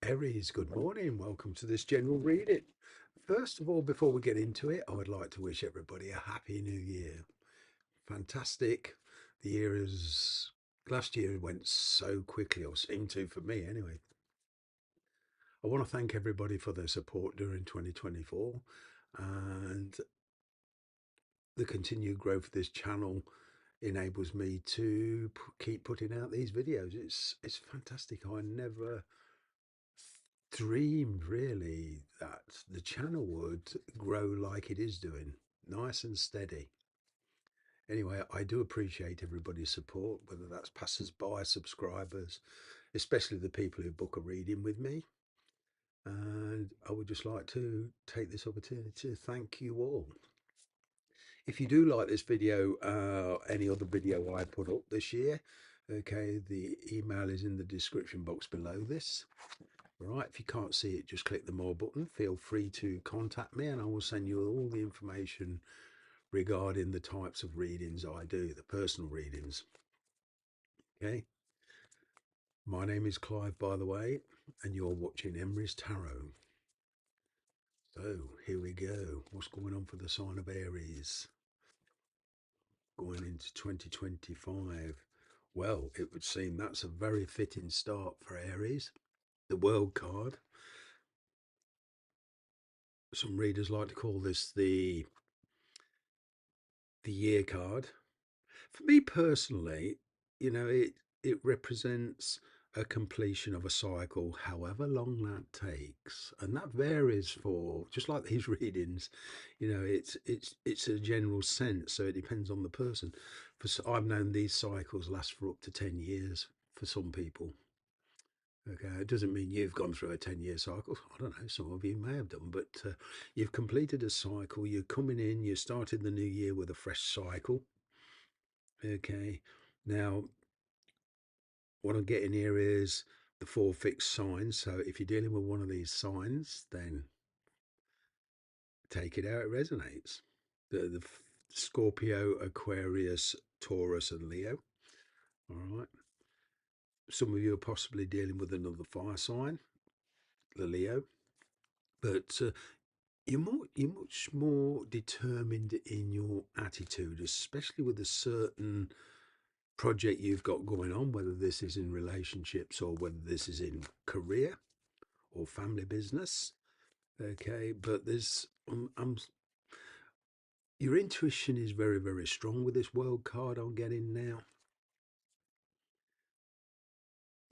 Aries, good morning. Welcome to this general reading. First of all, before we get into it, I would like to wish everybody a happy new year. Fantastic. The year is, last year went so quickly, or seemed to for me anyway. I want to thank everybody for their support during 2024 and the continued growth of this channel enables me to keep putting out these videos. It's fantastic. I never dreamed really that the channel would grow like it is doing, nice and steady. Anyway, I do appreciate everybody's support, whether that's passers by, subscribers, especially the people who book a reading with me. And I would just like to take this opportunity to thank you all. If you do like this video, any other video I put up this year, okay, the email is in the description box below this. Right, if you can't see it, just click the more button. Feel free to contact me and I will send you all the information regarding the types of readings I do, the personal readings. Okay, my name is Clive, by the way, and you're watching Emery's Tarot. So here we go. What's going on for the sign of Aries going into 2025? Well, it would seem that's a very fitting start for Aries. The World card. Some readers like to call this the year card. For me personally, it represents a completion of a cycle, however long that takes, and that varies for just like these readings. It's a general sense, so it depends on the person. I've known these cycles last for up to 10 years for some people. Okay, it doesn't mean you've gone through a 10-year cycle. I don't know, some of you may have done, but you've completed a cycle. You're coming in, you're starting the new year with a fresh cycle. Okay, now what I'm getting here is the four fixed signs. So if you're dealing with one of these signs, then take it how it resonates. The Scorpio, Aquarius, Taurus, and Leo. All right. Some of you are possibly dealing with another fire sign, the Leo, but you're much more determined in your attitude, especially with a certain project you've got going on, whether this is in relationships or whether this is in career or family business. Okay, but your intuition is very, very strong with this world card I'm getting now.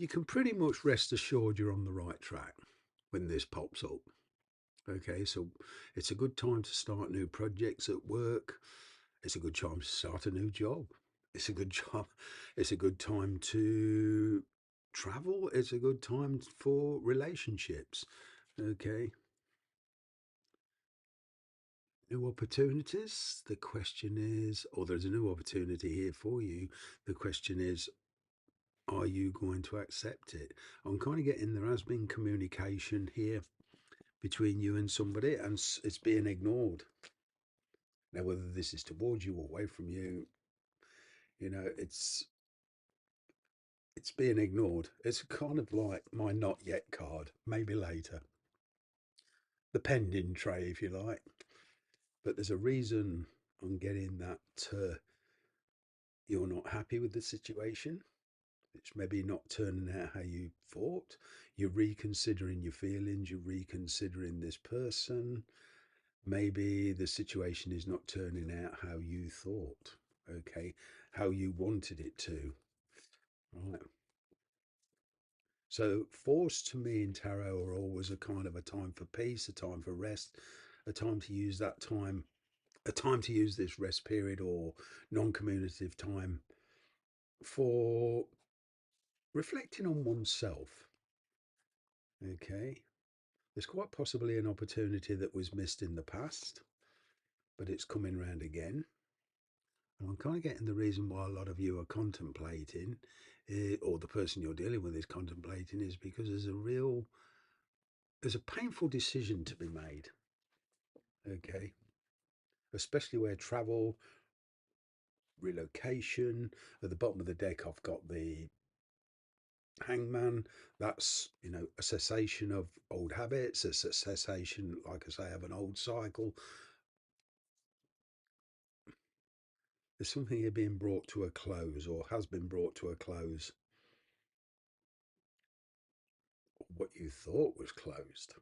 You can pretty much rest assured you're on the right track when this pops up. Okay, so it's a good time to start new projects at work. It's a good time to start a new job. It's a good job. It's a good time to travel. It's a good time for relationships. Okay, new opportunities. The question is, or there's a new opportunity here for you. The question is, are you going to accept it? I'm kind of getting there has been communication here between you and somebody, and it's being ignored. Now, whether this is towards you or away from you, you know, it's being ignored. It's kind of like my not yet card, maybe later. The pending tray, if you like. But there's a reason I'm getting that you're not happy with the situation. It's maybe not turning out how you thought. You're reconsidering your feelings, you're reconsidering this person. Maybe the situation is not turning out how you thought, okay, how you wanted it to. Right. So, fours to me in tarot are always a kind of a time for peace, a time for rest, a time to use that time, a time to use this rest period or non communicative time for reflecting on oneself. Okay. There's quite possibly an opportunity that was missed in the past, but it's coming round again. And I'm kind of getting the reason why a lot of you are contemplating, or the person you're dealing with is contemplating, is because there's a painful decision to be made. Okay. Especially where travel, relocation. At the bottom of the deck, I've got the Hangman, that's, a cessation of old habits, a cessation, like I say, of an old cycle. There's something here being brought to a close or has been brought to a close. What you thought was closed.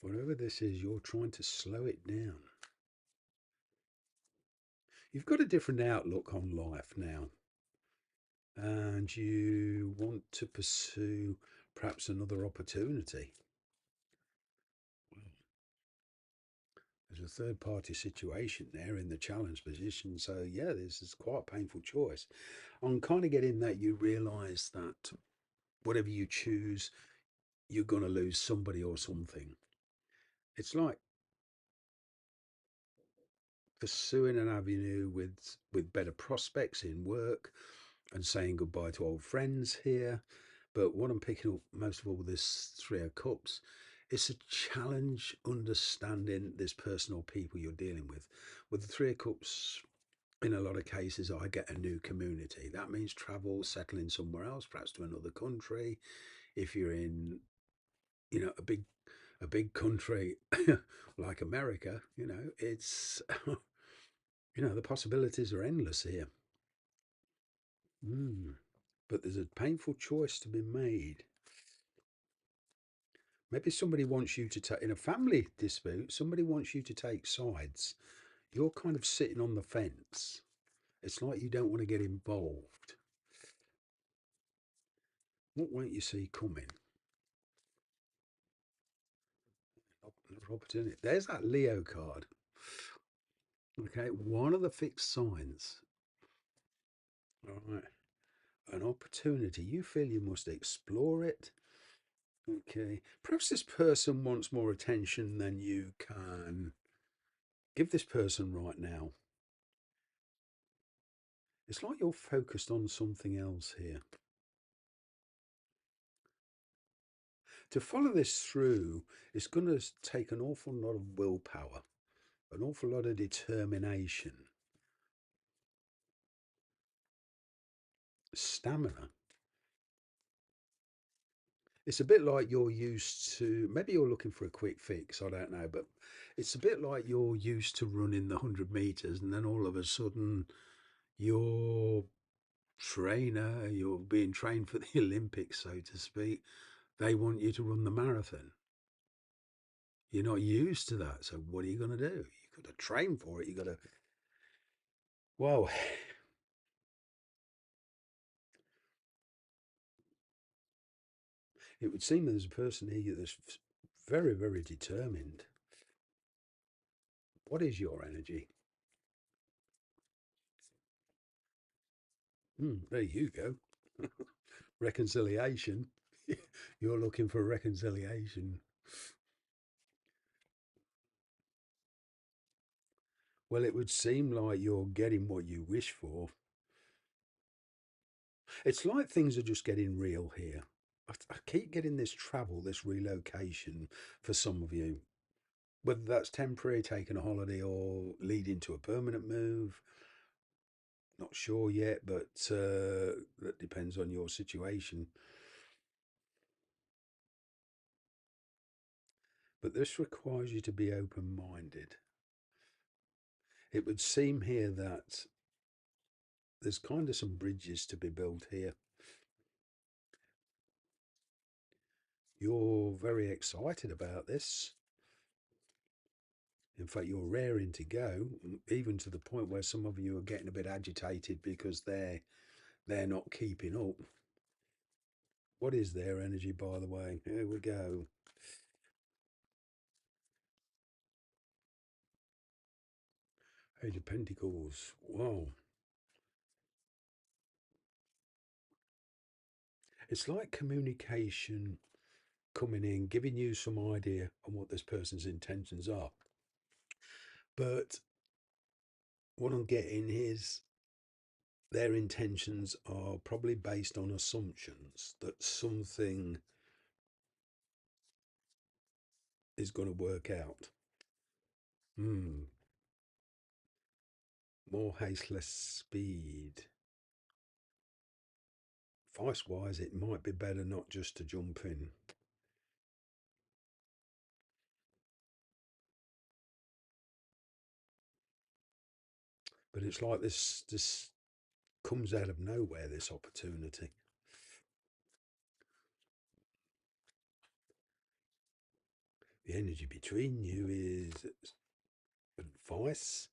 Whatever this is, you're trying to slow it down. You've got a different outlook on life now, and you want to pursue perhaps another opportunity. There's a third party situation there in the challenge position. So, yeah, this is quite a painful choice. I'm kind of getting that you realize that whatever you choose, you're going to lose somebody or something. It's like pursuing an avenue with better prospects in work and saying goodbye to old friends here. But what I'm picking up most of all, this Three of Cups, it's a challenge understanding this person or people you're dealing with. With the Three of Cups, in a lot of cases, I get a new community. That means travel, settling somewhere else, perhaps to another country. If you're in, a big country like America, it's the possibilities are endless here. Mm. But there's a painful choice to be made. Maybe somebody wants you to take, in a family dispute, somebody wants you to take sides. You're kind of sitting on the fence. It's like you don't want to get involved. What won't you see coming? Opportunity. There's that Leo card. Okay, one of the fixed signs. All right, an opportunity. You feel you must explore it. Okay, perhaps this person wants more attention than you can give this person right now. It's like you're focused on something else here. To follow this through, it's going to take an awful lot of willpower, an awful lot of determination, stamina. It's a bit like you're used to, maybe you're looking for a quick fix, I don't know, but it's a bit like you're used to running the 100 meters and then all of a sudden your trainer, you're being trained for the Olympics, so to speak, they want you to run the marathon. You're not used to that. So what are you going to do? You've got to train for it. You've got to, well, it would seem there's a person here that's very, very determined. What is your energy? There you go. Reconciliation. You're looking for reconciliation. Well, it would seem like you're getting what you wish for. It's like things are just getting real here. I keep getting this travel, this relocation for some of you, whether that's temporary, taking a holiday, or leading to a permanent move. Not sure yet, but that depends on your situation. But this requires you to be open minded. It would seem here that there's kind of some bridges to be built here. You're very excited about this. In fact, you're raring to go, even to the point where some of you are getting a bit agitated because they're not keeping up. What is their energy, by the way? Here we go. Age of Pentacles. Wow. It's like communication coming in, giving you some idea on what this person's intentions are. But what I'm getting is their intentions are probably based on assumptions that something is going to work out. Hmm. More haste, less speed. Vice wise, it might be better not just to jump in. But it's like this comes out of nowhere, this opportunity. The energy between you is advice.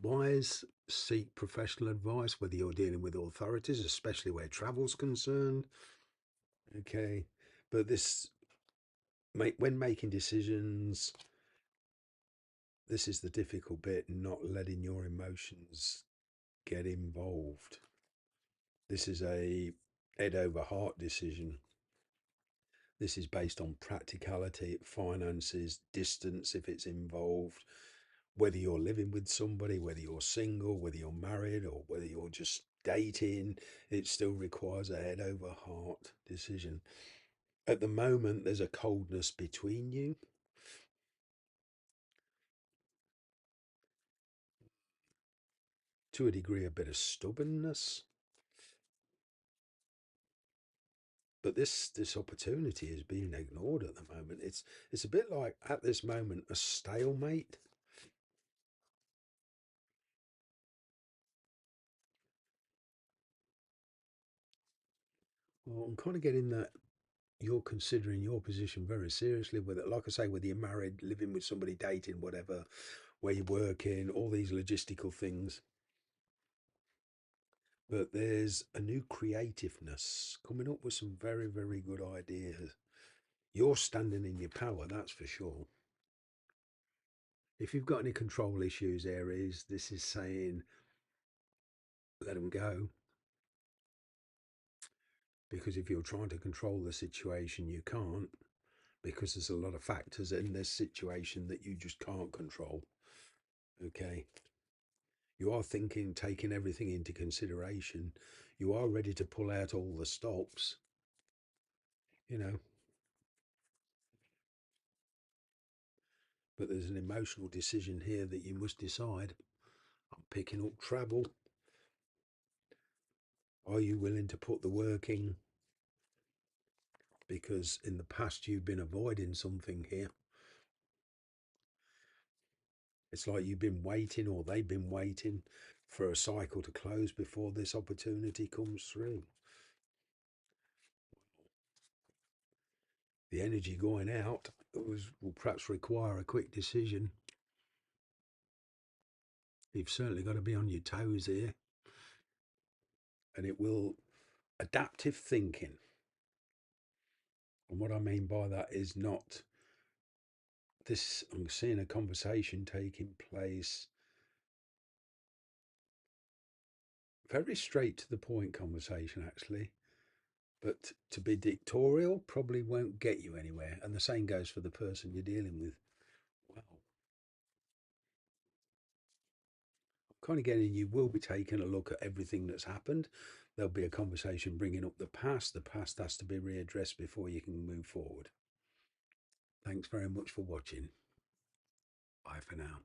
Wise, seek professional advice, whether you're dealing with authorities, especially where travel's concerned. Okay. But when making decisions, this is the difficult bit, not letting your emotions get involved. This is a head over heart decision. This is based on practicality, finances, distance if it's involved, whether you're living with somebody, whether you're single, whether you're married, or whether you're just dating, it still requires a head over heart decision. At the moment, there's a coldness between you. To a degree, a bit of stubbornness. But this opportunity is being ignored at the moment. It's a bit like at this moment a stalemate. Well, I'm kind of getting that you're considering your position very seriously, whether, like I say, whether you're married, living with somebody, dating, whatever, where you're working, all these logistical things. But there's a new creativeness coming up with some very, very good ideas. You're standing in your power, that's for sure. If you've got any control issues, Aries, this is saying let them go. Because if you're trying to control the situation, you can't, because there's a lot of factors in this situation that you just can't control. Okay. You are thinking, taking everything into consideration. You are ready to pull out all the stops, you know, but there's an emotional decision here that you must decide. I'm picking up travel. Are you willing to put the work in? Because in the past you've been avoiding something here. It's like you've been waiting, or they've been waiting for a cycle to close before this opportunity comes through. The energy going out will perhaps require a quick decision. You've certainly got to be on your toes here, and it will adaptive thinking. And what I mean by that is not this, I'm seeing a conversation taking place, very straight to the point conversation, actually. But to be dictatorial probably won't get you anywhere. And the same goes for the person you're dealing with. Wow. I'm kind of getting you will be taking a look at everything that's happened. There'll be a conversation bringing up the past. The past has to be readdressed before you can move forward. Thanks very much for watching. Bye for now.